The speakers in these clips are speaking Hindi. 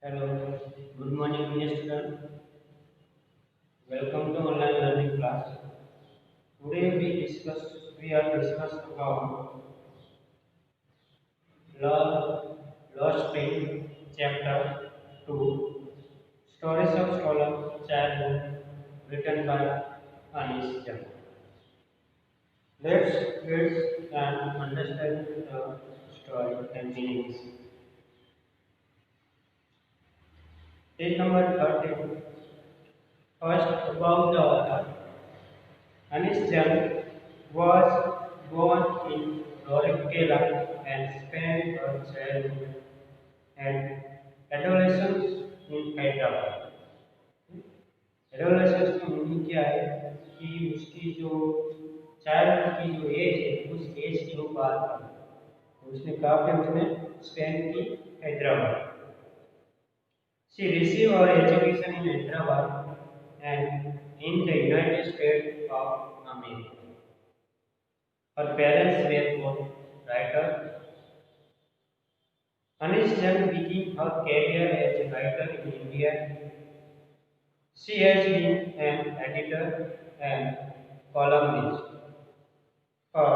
Hello, good morning, dear student. Welcome to online learning class. Today we are discuss about Lost Spring, Chapter 2, Stories of Stolen Childhood, written by Anish Jam. Let's read and understand the story and meanings. Page number 13. First, about the author. Anish Jan was born in Rourkela and spent her childhood and adolescence in Hyderabad. Adolescence में मीनिंग क्या है कि उसकी जो चाइल्ड की जो एज है उस एज की वो बात है तो उसने काफी उसने स्पेंड की Hyderabad. She received her education in Hyderabad and in the United States of America. Her parents were both writers. Anish Jan began her career as a writer in India. She has been an editor and columnist for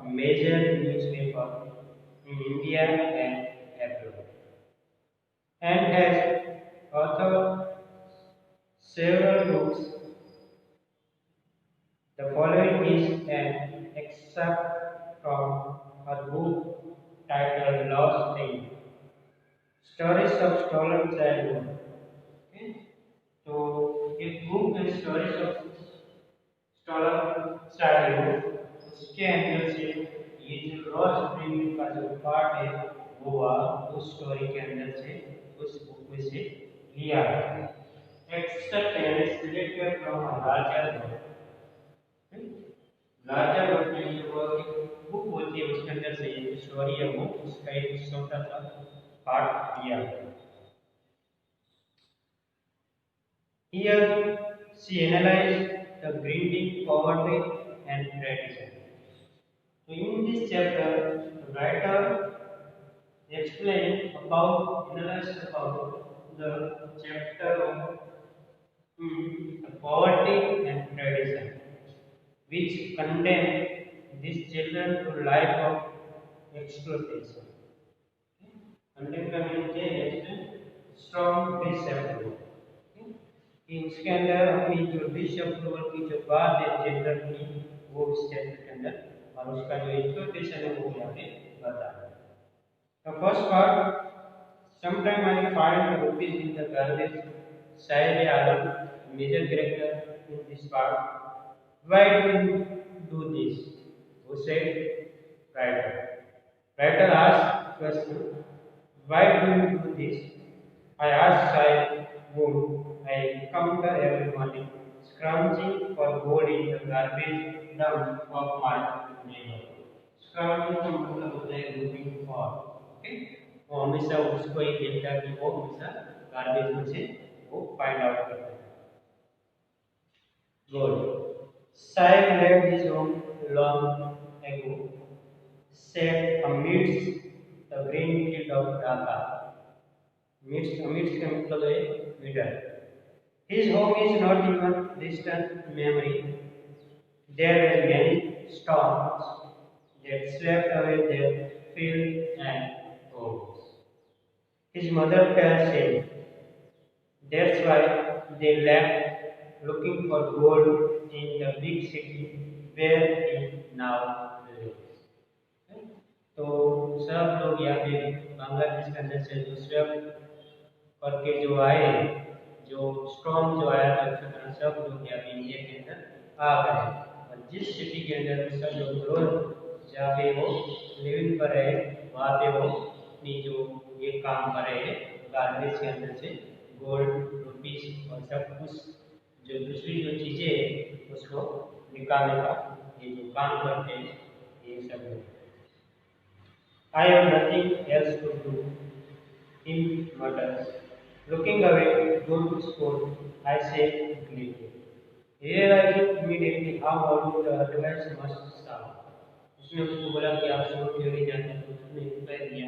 major newspapers in India and abroad, and has authored several books. The following is an excerpt from her book titled Lost Spring, Stories of Stolen Childhood. Okay? तो एक बुक है स्टोरीज ऑफ स्टोलन चाइल्डहुड. उसके अंदर से ये जो लॉस्ट स्प्रिंग का जो पार्ट है वो उस स्टोरी के अंदर से उस बुक में से लिया है. Except and selected from larger work में जो एक बुक होती है उसके अंदर से ये स्टोरी है वो उसका एक छोटा सा पार्ट लिया है. Here she analyzed the grinding poverty and tradition. So in this chapter, the writer explained analyzed about the chapter of the poverty and tradition, which condemn these children to life of exploitation. Condemn का meaning क्या है? Strong disapproval. कि उसके अंदर अपनी जो डिसअप्रूवल की जो बात है जेंडर की वो इस चैप्टर के अंदर और उसका जो एक्सप्लोइटेशन है वो यहाँ पे बता है. The first part, sometime I find the rupees in the garbage. Saib Alam, major character in this part. Why do you do this? Who said? Writer. Writer asked question. Why do you do this? I asked Saib, whom I encounter every morning, scrounging for gold in the garbage dump of my neighborhood. Scrounging का मतलब होता है looking for. Okay? वो हमेशा उसको ही देखता है कि वो हमेशा गार्बेज में से वो फाइंड आउट करता है. Gold. Saib left his home long ago, set amidst the green field of Dhaka. Amidst का मतलब है middle. His home is not even distant memory. There were many storms that swept away their fields and homes. His mother tells him that's why they left looking for gold in the big city where he now lives. तो सब लोग यहाँ पे बांग्लादेश के अंदर से जो स्वेप करके जो आए जो स्टॉर्म जो आया था सब लोग यहाँ पे इंडिया के अंदर आ गए और जिस सिटी के अंदर सब लोग रोज जहाँ पे वो लिविंग कर रहे वहाँ पे वो अपनी जो ये काम कर रहे हैं गार्बेज के अंदर से गोल्ड रुपीस और सब कुछ जो दूसरी जो चीज़ें हैं उसको निकालने का ये जो काम करते हैं ये सब लोग. I have nothing else to do. Him mutters. Looking away, go to school, I say gleefully. Realizing immediately how old the advice must sound. उसने उसको बोला कि आप स्कूल क्यों नहीं जाते तो उसने रिप्लाई दिया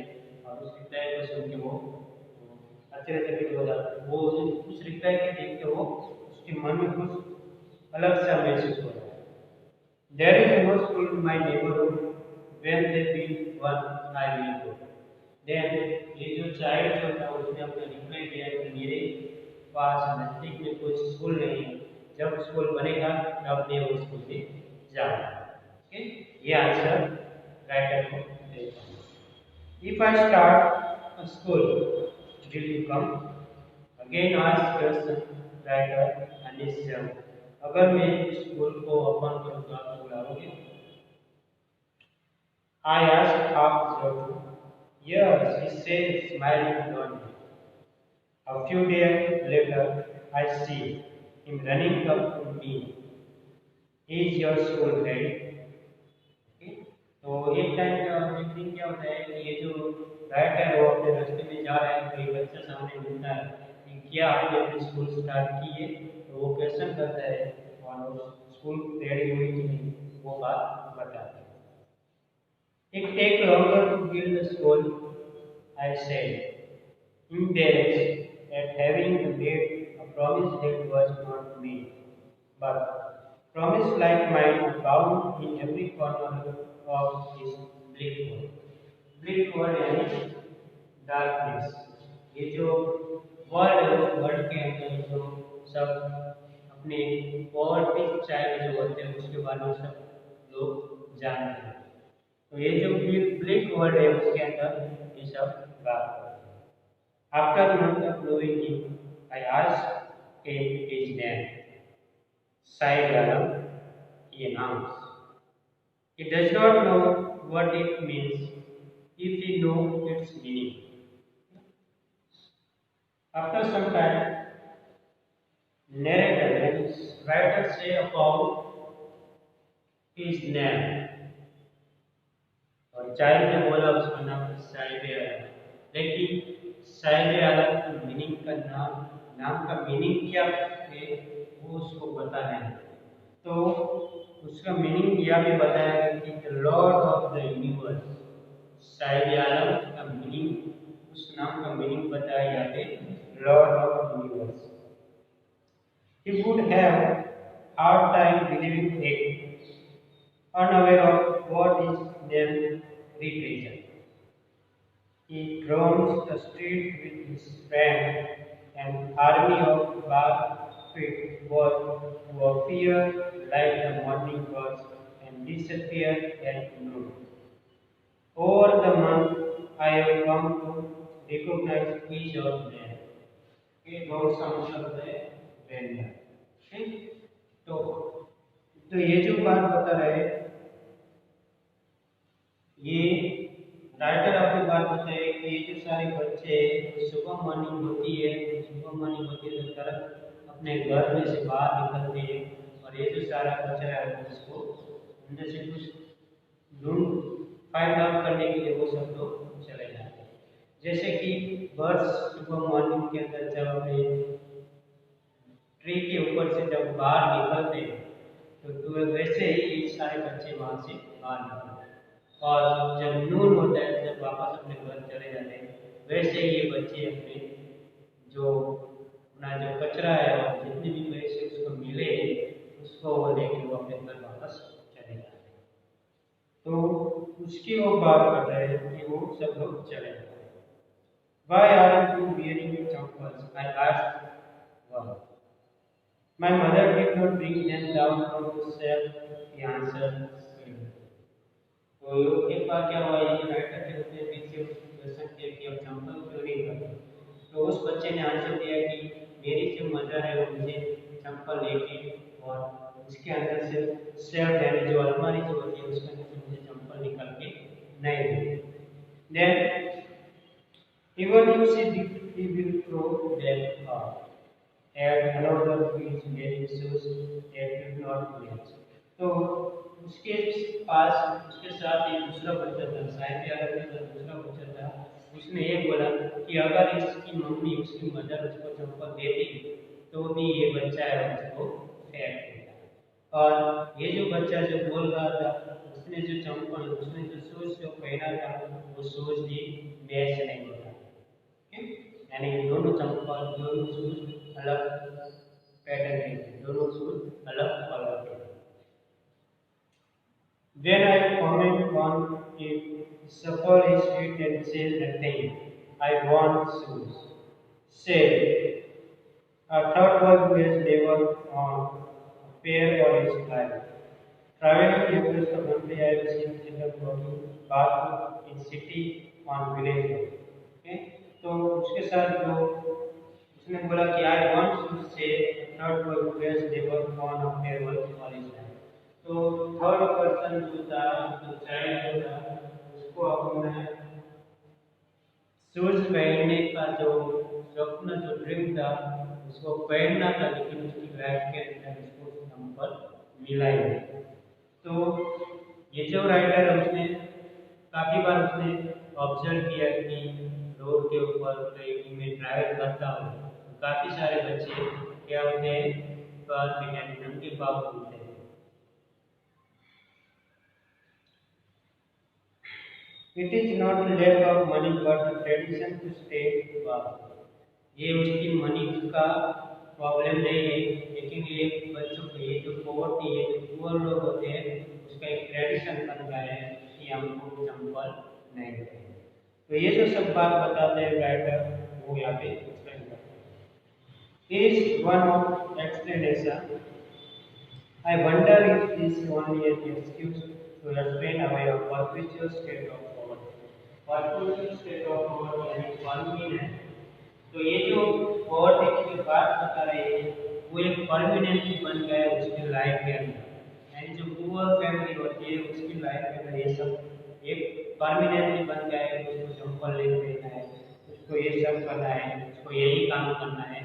और उस रिप्लाई को सुन के वो आश्चर्यचकित हो जाता है। वो उस रिप्लाई के देख के वो उसके मन में कुछ अलग सा महसूस हो रहा है। There is no school in my neighborhood. When they build one, I will go. Then ये जो चाइल्ड जो था उसने अपना रिप्लाई दिया कि मेरे पास नजदीक में कोई स्कूल नहीं है, जब स्कूल बनेगा तब मैं उस स्कूल में जाऊंगा। ओके, ये आंसर राइटर को देता है। If I start a school, will you come? Again ask question writer Anish Jam. अगर मैं स्कूल को ओपन करूँ तो आप बुलाओगे? I asked half joking. Yes, he said, smiling broadly. A few days later, I see him running up to me. Is your school ready? Okay? तो एक दिन क्या होता है कि ये जो राइटर है वो अपने रास्ते में जा रहा है, तो एक बच्चा सामने मिलता है कि क्या आपने अपनी स्कूल स्टार्ट की है? तो वो क्वेश्चन करता है और स्कूल रेडी हुई कि नहीं वो बात बताता है। It take longer to build a school, I said, embarrassed at having made a promise that was not made. But promise like mine are bound in every corner of this bleak world. Bleak world यानी darkness. ये जो वर्ल्ड है उस वर्ल्ड के अंदर जो सब अपने और भी चाइल्ड जो होते हैं उसके बारे में सब लोग जानते हैं। तो ये जो ब्लैक वर्ड है उसके अंदर ये सब बात करते हैं। After a month of knowing him, I asked him his name. Sai Garam, he announced. He does not know what it means if he knows its meaning. After some time, narrator and writer say about his name. और चाइल्ड ने बोला उसका नाम साहिब आलम, लेकिन साहिब आलम का मीनिंग का नाम का मीनिंग क्या है वो उसको पता नहीं। तो उसका मीनिंग यह भी बताया गया कि the lord of the universe, Sahib Alam का मीनिंग, उस नाम का मीनिंग बताया गया है lord of universe. He would have hard time believing it, unaware of what his name represents. He roams the street with his friend, an army of bar-feet boys who appear like the morning birds and disappear at noon. Over the month, I have come to recognize each of them. ये बहुत सा मतलब है व्यंजन। ठीक, तो ये जो बात बता रहे ये राइटर अपनी बात बताए कि ये जो सारे बच्चे सुबह मॉर्निंग होती है तो तरह अपने घर में से बाहर निकलते हैं और ये जो सारा कचरा है उसको अंदर से कुछ ढूंढ फाइंड आउट करने के लिए वो सब लोग चले जाते हैं। जैसे कि बर्ड्स सुबह मॉर्निंग के अंदर जब अपने ट्री के ऊपर से जब बाहर निकलते हैं तो वैसे ही ये सारे बच्चे वहां से बाहर निकलते हैं और जब नून होता है जब वापस अपने घर चले जाते हैं वैसे ही ये बच्चे अपने जो अपना जो कचरा है और जितने भी पैसे उसको मिले उसको वो लेके वो अपने घर वापस चले जाते हैं। तो उसकी वो बात कर रहे हैं कि वो सब लोग चले जाते हैं। Why are you wearing chappals? I asked one. My mother did not bring them down from the shelf, he answered sweetly. तो एक बार क्या हुआ, ये राइटर के उसने पीछे क्वेश्चन किया कि अब चंपल क्यों नहीं करते, तो उस बच्चे ने आंसर दिया कि मेरी जो मदर है वो मुझे चंपल लेके और उसके अंदर से सेल्फ यानी जो अलमारी जो होती है उसके अंदर से मुझे चंपल निकाल के नहीं देती। Then even if he will throw them out. And another is wearing shoes that did not match. तो उसके पास उसके साथ एक दूसरा बच्चा था, साहिब आलम का दूसरा बच्चा था। उसने ये बोला कि अगर इसकी मम्मी उसकी मदर उसको चंपल देती तो भी ये बच्चा है उसको फेंक देगा। और ये जो बच्चा जो बोल रहा था उसने जो चंपल उसने जो शूज जो पहना था वो शूज भी मैच नहीं होता। यानी दोनों चंपल दोनों शूज अलग पैटर्न के, दोनों शूज अलग अलग है। When I comment on it, supper is sweet and says nothing. I want shoes. Say, a third one who has never on a pair or his life. Traveling across the country, I have seen children walking barefoot in city on village road. Okay? तो उसके साथ जो उसने बोला कि I want to say a third one who has never on a pair or his life. तो थर्ड पर्सन जो था, जो चाइल्ड जो था, उसको अपना शूज पहनने का जो स्वप्न, जो ड्रीम था, उसको पहनना था, लेकिन उसकी लाइफ के अंदर उसको नंबर मिला ही नहीं। तो ये जो राइटर है उसने काफ़ी बार उसने ऑब्जर्व किया कि रोड के ऊपर कहीं में ट्रैवल करता हूँ, काफ़ी सारे बच्चे क्या होते हैं, नंगे पाँव घूमते हैं। It is not lack of money but the tradition to stay fast. ये उसकी मनी का प्रॉब्लम नहीं है, लेकिन ये बच्चों के ये जो पॉवर्टी है, जो पुअर लोग होते हैं, उसका एक ट्रेडिशन बन गया है कि हमको चंपल नहीं करें। तो ये जो सब बात बताते हैं राइटर, वो यहाँ पे एक्सप्लेन करते हैं। Is one of explanation. I wonder if this is only an excuse to explain away a perpetual state of poverty. Perpetual state of poverty यानी परमानेंट। तो ये जो poverty की बात बता रहे हैं, वो एक परमानेंटली बन गया है उसकी लाइफ के अंदर। यानी जो पुअर फैमिली होती है उसकी लाइफ के अंदर ये सब एक परमानेंटली बन गया है। उसको चंपल ले लेना है, उसको ये सब करना है, उसको यही काम करना है।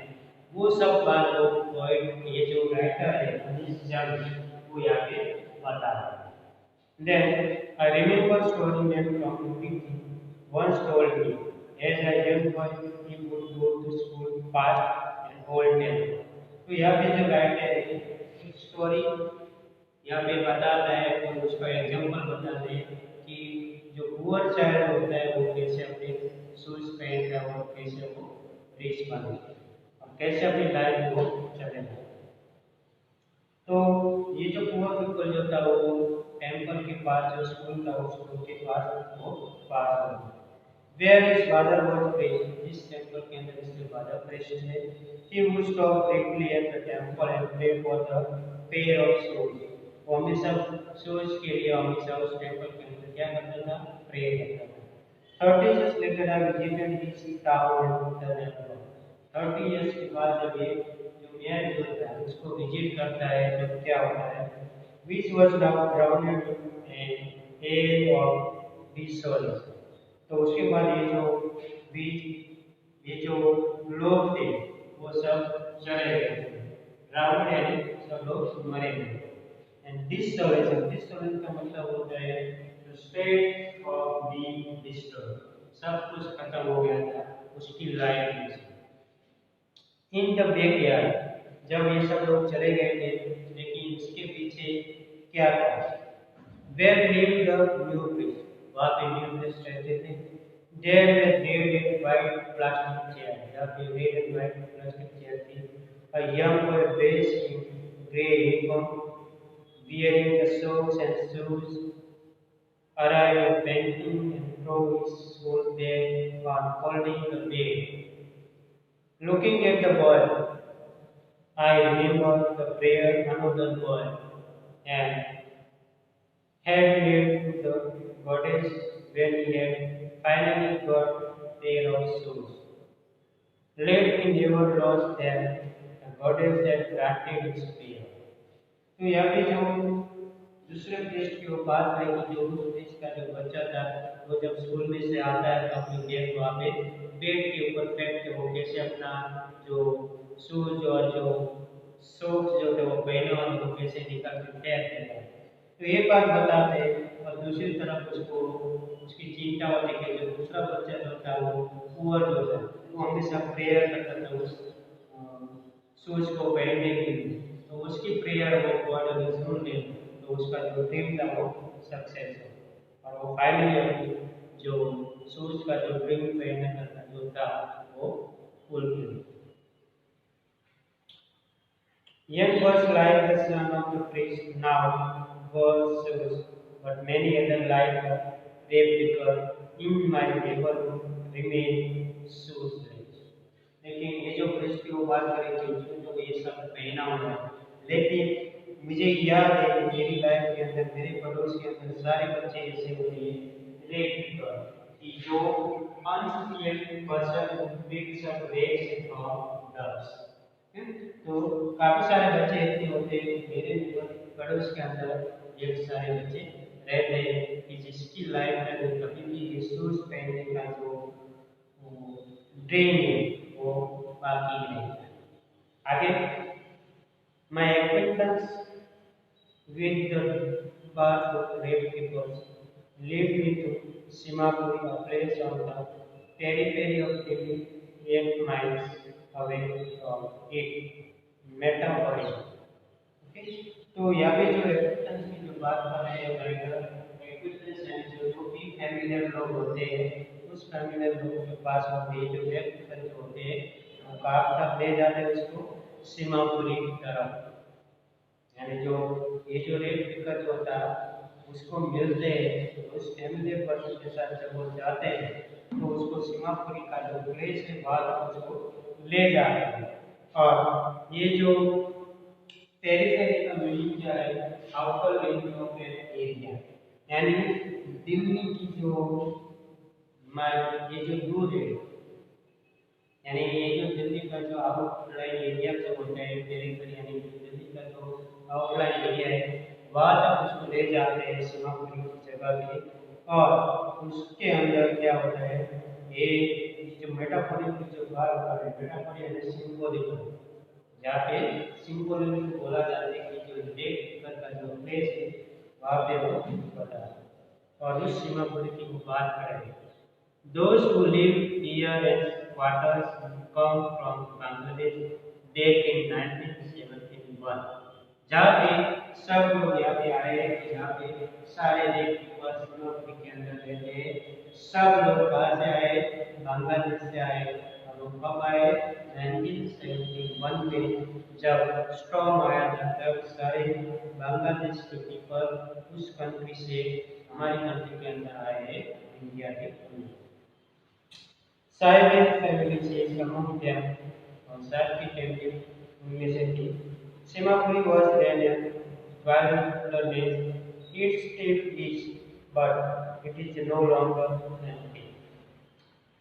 वो सब बात लोग पॉइंट ये जो राइटर है अनीश जंग, वो यहाँ पे बता रहा है। Then I remember story man from UP once told me, as a young boy he would go to school fast and hold temper. तो यहाँ पे जो राइटर है स्टोरी यहाँ पे बताता है और उसका एग्जाम्पल बताते हैं कि जो पुअर चाइल्ड होता है वो कैसे अपने शूज पहनता है और कैसे वो रिच बनता है और कैसे अपनी लाइफ को चलेगा। तो ये जो पुअर पीपल जो था वो टेम्पल के पास जो स्कूल था उस स्कूल के पास वो पास हो। Where his father was preached, जिस टेम्पल के अंदर इसके father preached थे, he would stop briefly at the temple and pray for the pair of shoes. वो हमेशा शूज के लिए हमेशा उस टेम्पल के अंदर क्या करता था, प्रे करता था। 30 years later I visited his town and the temple. 30 years के बाद जब ये जो मैन जो होता है उसको विजिट करता है, जब क्या होता है, which was now grounded in a of these souls. तो उसके बाद ये जो लोग थे वो सब चले गए थे, रावण यानी सब लोग मरे गए। एंड डिस्टोलेशन का मतलब होता है the state of being destroyed, सब कुछ खत्म हो गया था उसकी लाइफ में से। इन द बैकयार्ड, जब ये सब लोग चले गए थे, लेकिन इसके पीछे क्या था, where lived the new peace, वहाँ पे न्यू पीस रहते थे। There were red and white plastic chair, यहाँ पे red and white plastic chair थी। A young boy dressed in grey uniform wearing the socks and shoes arrived panting and throw his whole bag on holding the bag. Looking at the boy, I remember the prayer another boy and had made to the goddess when he had finally got a pair of shoes. Let me never lost them, the goddess had granted his prayer. तो यहाँ पे जो दूसरे देश की वो बात है कि जो उस देश का जो बच्चा था वो जब स्कूल में से आता है तो अपनी बैग वहाँ पे बेड के ऊपर फेंक के वो कैसे अपना जो शूज और जो सॉक्स जो थे वो पहने वाले वो कैसे निकाल के फेंक देता है। तो ये बात बताते हैं और दूसरी तरफ उसको उसकी चिंता होती है कि जो दूसरा बच्चा जो था वो पुअर जो था वो हमेशा प्रेयर करता था उस शूज को पहनने के लिए। तो उसकी प्रेयर वो गॉड अगर सुन ले तो उसका जो ड्रीम था वो सक्सेस हो और वो फाइनली अपनी जो शूज का जो ड्रीम पहनने का जो था वो fulfilled. Young was like the son of the priest, now was shoes, but many other like the replica in my neighborhood remain shoeless. लेकिन ये जो प्रिस्ट की वो बात करें कि उसने तो ये सब पहना हुआ है, लेकिन मुझे याद है कि मेरी लाइफ के अंदर मेरे पड़ोस के अंदर सारे बच्चे ऐसे होते हैं रेप्लिका कि जो unskilled person picks up weights from dust. तो काफी सारे बच्चे ऐसे होते हैं मेरे पड़ोस के अंदर एक सारे बच्चे रहते हैं कि जिसकी लाइफ में कभी भी शूज पहनने का जो ड्रीम है वो बाकी नहीं है। आगे my acquaintance with the path of rape keepers lead me to Simapuri, a place on the periphery of Delhi, 8 miles away from it. Metaphor. Okay? तो यहाँ पे जो एक्विटेंस की जो बात कर रहे हैं राइटर, एक्विटेंस यानी जो भी फैमिलियर लोग होते हैं उस फैमिलियर लोगों के पास होते हैं जो व्यक्ति जो होते हैं वो कहाँ तक ले जाते हैं उसको सीमापुरी की तरफ। यानी जो ये जो रेप फिकर जो होता है उसको मिलते हैं तो उस फैमिलियर पर्सन के साथ जब वो जाते हैं तो उसको सीमापुरी का जो प्लेस है वहाँ उसको ले जाते हैं। और ये जो पेरिफेरी का मीनिंग क्या है, आउटर रिंग ऑफ एरिया, यानी दिल्ली की जो ये जो दूर है, यानी ये जो दिल्ली का जो आउटलाइन एरिया जो होता है पेरिफेरी यानी दिल्ली का जो आउटलाइन एरिया है वहाँ तक उसको ले जाते हैं सीमापुरी की जगह पे। और उसके अंदर क्या होता है ये जो मेटाफोरिक की जो बात कर रहे हैं मेटाफोरिक यानी सिंबॉलिक, जहाँ पे सिंबॉलिक बोला जाता है कि जो रेप का जो प्लेस है वहाँ पे वो बता है। और उस सीमापुरी की बात करें those who live near its waters come from Bangladesh back in 1971, जहाँ पे सब लोग यहाँ पे आए हैं, यहाँ पे सारे देश के अंदर रहते हैं, सब लोग कहाँ से आए, बांग्लादेश से आए। और वो कब आए 1971 में जब स्टॉर्म आया था तब सारे बांग्लादेश के पीपल उस कंट्री से हमारी कंट्री के अंदर आए हैं इंडिया के अंदर। साइलेंट फैमिली से समूह क्या और साथ की फैमिली उनमें से थी। Seemapuri was then a violent place. It still is, but it is no longer empty.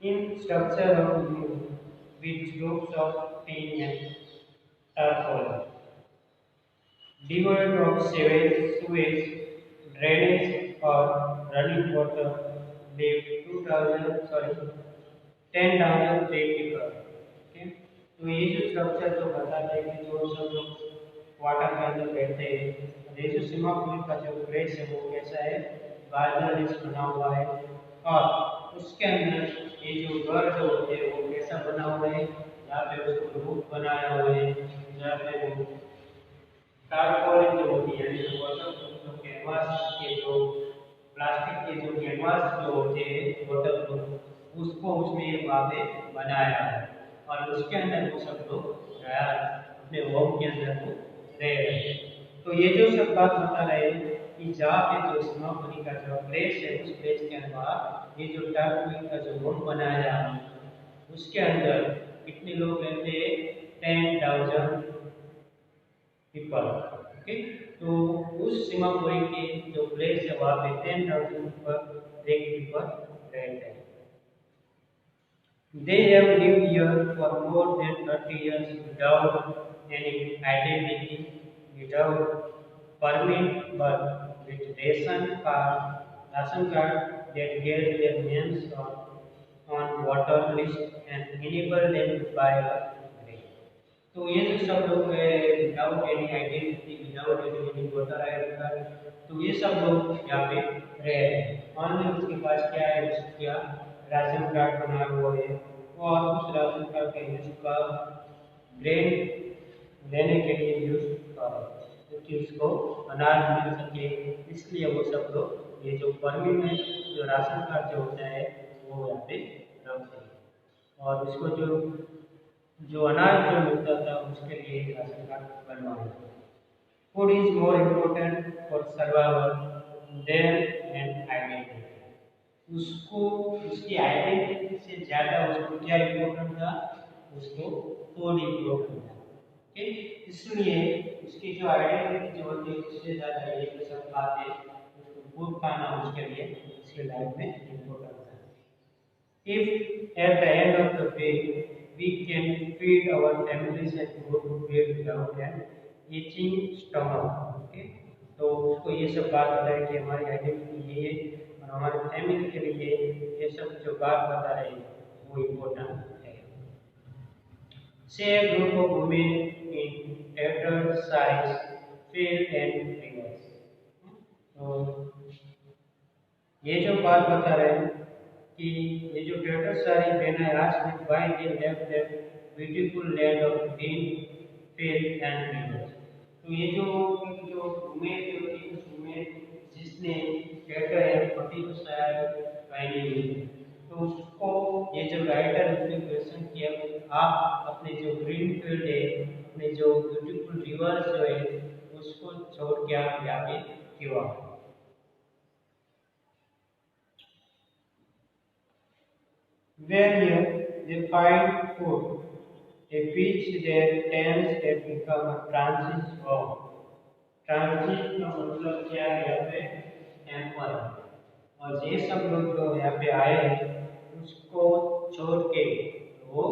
In structure of wood with groups of tin and tarpaulin, devoid of sewage, drainage or running water, lived 10,000 people. Okay? तो ये जो स्ट्रक्चर जो बताते हैं कि जो सब लोग वाटर के अंदर रहते हैं, ये जो सीमापुरी का जो प्लेस है वो कैसा है, बार्डरलेस बना हुआ है। और उसके अंदर ये जो घर जो होते हैं वो कैसा बना हुआ है, यहाँ पे उसको रूफ बनाया हुआ है, जहाँ पे वो टारपोलिन जो होती है यानी जो कैनवास के जो प्लास्टिक के जो कैनवास जो होते हैं वाटरप्रूफ उसको उसमें वहाँ पे बनाया है। और उसके अंदर वो सब लोग अपने होम के अंदर वो रह रहे हैं। तो ये जो सब बात बता रहे हैं कि जहाँ पे जो सीमापुरी का जो प्लेस है उस प्लेस के अंदर ये जो टारपोलिन का जो होम बनाया है उसके अंदर कितने लोग रहते हैं, 10,000 पीपल। ओके, तो उस सीमापुरी के जो प्लेस है वहाँ पे 10,000 पीपल रहते हैं। They have lived here for more than 30 years without any identity, without permit, but with ration card that get their names on water list and enable them to buy a drink. तो ये जो सब लोग without any identity without any voter ID card, तो ये सब लोग यहाँ पे रह रहे हैं। ऑनलाइन उसके पास क्या है, उसका राशन कार्ड बना हुआ है और उस राशन कार्ड का यूज का ब्रेन लेने के लिए यूज करो क्योंकि उसको अनाज मिल सके, इसलिए वो सब लोग ये जो परमिट जो राशन कार्ड जो होता है वो यहाँ पे रखते हैं। और इसको जो जो अनाज जो मिलता था उसके लिए एक राशन कार्ड बनवाना। Food is more important for survival than and identity. उसको उसकी आइडेंटिटी से ज़्यादा उसको क्या इम्पोर्टेंट था, उसको फूड इम्पोर्टेंट था। ओके, इसलिए उसकी जो आइडेंटिटी जो होती है उससे ज़्यादा ये जो सब बातें उसको फूड खाना उसके लिए उसके लाइफ में इम्पोर्टेंट है। If at the end of the day we can feed our families and go to bed without an itching stomach, okay? तो उसको ये सब बात बताए कि हमारी आइडेंटिटी ये है और हमारे फैमिली के लिए ये सब जो बात बता रहे हैं वो इम्पोर्टेंट है। Say a group of women in tattered size, field and rivers. तो ये जो बात बता रहे हैं कि ये जो टेटर सारी बहनें आज में by they left that beautiful land of green field and rivers. तो ये जो जो उम्मीद जो थी उस उम्मीद जिसने टेटर या पति को शायद पहनी हुई है, तो उसको ये जो राइटर उसने क्वेश्चन किया आप अपने जो ग्रीन फील्ड है अपने जो ब्यूटीफुल रिवर्स जो है उसको छोड़ के आप यहाँ पे क्यों आए। Where here they find food, a beach their tents have become a transit home. Transit का मतलब क्या है यहाँ पे, टेम्पल। और ये सब लोग जो यहाँ पे आए हैं उसको छोड़ के वो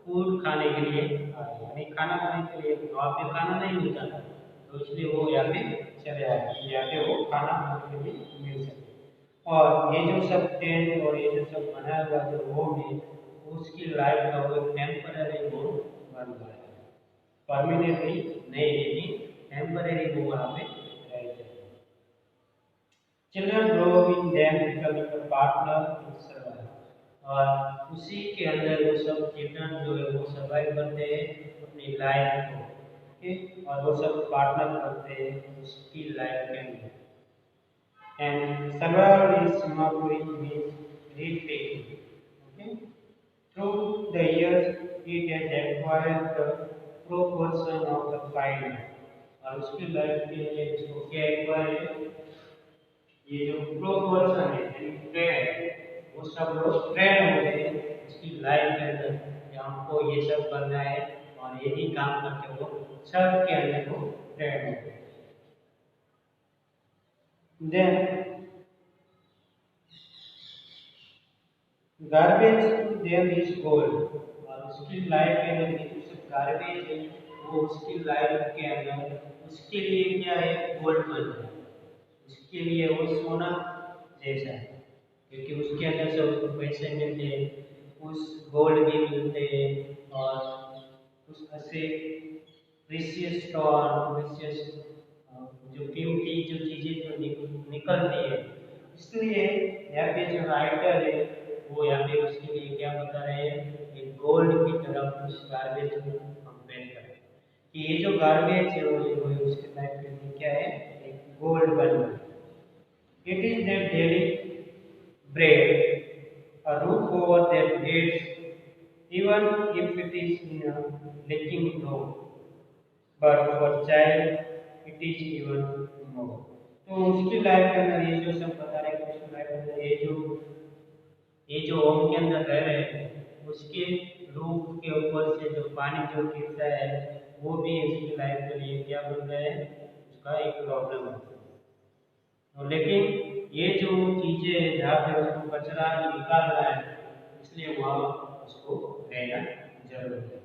फूड खाने के लिए आए, यानी खाना खाने के लिए। तो वहाँ पे खाना नहीं मिलता था तो इसलिए वो यहाँ पे चले आए, यहाँ पे वो खाना खाने के लिए मिल सके। और ये जो सब टेंट और ये जो सब बनाया हुआ जो होम है उसकी लाइफ का वो टेम्पररी वो बन रहा है, परमानेंटली नहीं, लेकिन टेम्पररी वो वहाँ पे रहते हैं। Children grow in them becoming a partner in survive. और उसी के अंदर वो सब चिल्ड्रन जो है वो सर्वाइव करते हैं अपनी लाइफ को, ठीक, और वो सब पार्टनर करते हैं उसकी लाइफ के अंदर। And survival is symmetry means repaying. Okay? Through the years, it has acquired the proportion of the final. और उसकी लाइफ के लिए इसको क्या एक्वायर है, ये जो प्रोपोर्शन है यानी ट्रेंड, वो सब लोग ट्रेंड हो गए उसकी लाइफ के अंदर कि हमको ये सब करना है और यही काम करके वो सब के अंदर वो ट्रेंड हो गए। Then garbage to them is gold. और उसकी लाइफ के अंदर जो सब गार्बेज है वो उसकी लाइफ के अंदर उसके लिए क्या है, गोल्ड बन रहा है, उसके लिए वो सोना जैसा है, क्योंकि उसके अंदर से उसको पैसे मिलते हैं, उस गोल्ड भी मिलते हैं और उससे प्रीशियस स्टोन प्रीशियस जो कीमती जो चीजें जो निकलती है। इसलिए यहाँ पे जो राइटर है वो यहाँ पे उसके लिए क्या बता रहे हैं कि गोल्ड की तरफ उस गार्बेज को कंपेयर करें कि ये जो गार्बेज है वो उसके लाइफ के लिए क्या है, एक गोल्ड बन रहा है। It is that daily bread, a roof over their heads, even if it is in a leaking room. But for child, it is even more. तो उसकी लाइफ के अंदर ये जो सब बता रहे हैं उसकी लाइफ के अंदर ये जो होम के अंदर रह रहे हैं उसके रूफ के ऊपर से जो पानी जो गिरता है वो भी इसकी लाइफ के लिए क्या बन रहा है, उसका एक प्रॉब्लम है। तो लेकिन ये जो चीजें हैं जहाँ पे उसको कचरा निकालना है इसलिए वहाँ उसको रहना जरूरी है।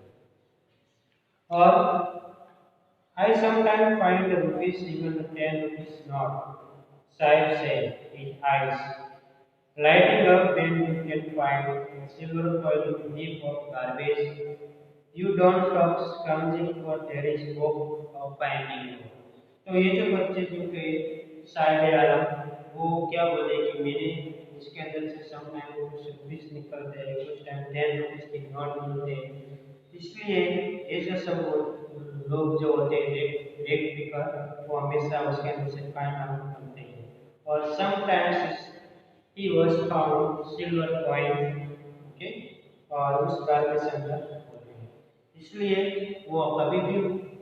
और I sometimes find the rupees, even the 10 rupees note, Saib said, his eyes lighting up when you can find a silver coin heap of garbage. You don't stop scrounging for there is hope of finding you. तो ये जो बच्चे जो के शायद आलम वो क्या बोले कि मेरे इसके अंदर से सम टाइम वो कुछ रुपीस निकलते हैं, कुछ टाइम 10 रुपीस के नोट मिलते हैं। इसलिए ये जो सब लोग जो होते हैं रेट पिकर वो हमेशा उसके अंदर से फाइंड आउट करते हैं। और sometimes he was found silver coin, okay, और उस गार्बेज के अंदर होते हैं। इसलिए वो कभी भी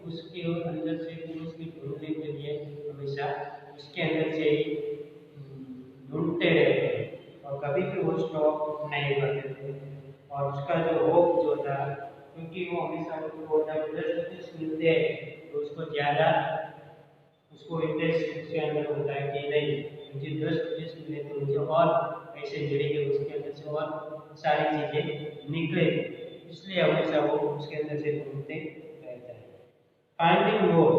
उसके अंदर से उसकी ढूंढने के लिए हमेशा उसके अंदर से ही ढूंढते रहते हैं और कभी भी वो स्टॉप नहीं करते थे। और उसका जो होप जो था, क्योंकि वो हमेशा उसको जब 10 मिलते हैं तो उसको ज़्यादा उसको इंटरेस्ट उसके अंदर होता है कि नहीं, मुझे 10 मिले तो मुझे और ऐसे मिलेंगे, उसके अंदर से और सारी चीज़ें निकलेगी, इसलिए हमेशा वो उसके अंदर से ढूंढते रहता है। Finding more,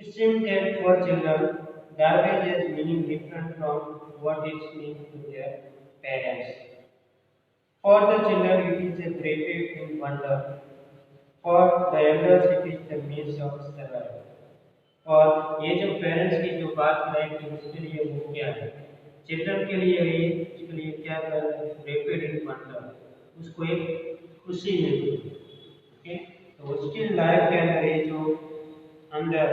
it seems that for children, garbage has meaning different from what it means to their parents. For the children, it is a great in wonder. For the elders, it is the means of survival. और ये जो पेरेंट्स की जो बात है कि उसके लिए वो क्या है, चिल्ड्रन के लिए ये उसके लिए क्या रैपिड इन वंडर, उसको एक खुशी मिलती है। ओके, तो उसकी लाइफ के अंदर ये जो अंदर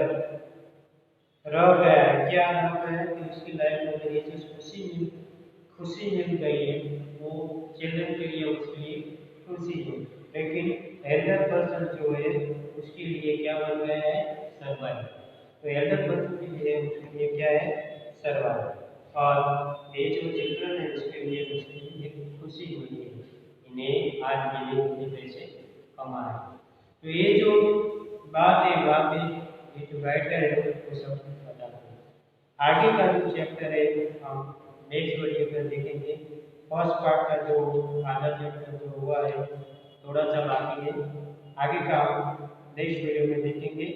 रह गया है, क्या रह गया है कि उसकी लाइफ में अगर ये चीज खुशी मिल गई है, वो चिल्ड्रन के लिए उसके लिए खुशी है। लेकिन एल्डर पर्सन जो है उसके लिए क्या बन गया है, सर्वाइव। तो एल्डर पर्सन के लिए उसके लिए क्या है, सर्वाइव। और ये जो चिल्ड्रन है उसके लिए एक खुशी हुई है, इन्हें आज मिले इतने पैसे कमाए। तो ये जो बात है वहाँ पे ये जो राइटर है वो सब बताते हैं। आगे का जो चैप्टर है हम नेक्स्ट वीडियो पर देखेंगे। फर्स्ट पार्ट का जो आधा चैप्टर जो हुआ है थोड़ा सा बाकी है, आगे का हम नेक्स्ट वीडियो में देखेंगे।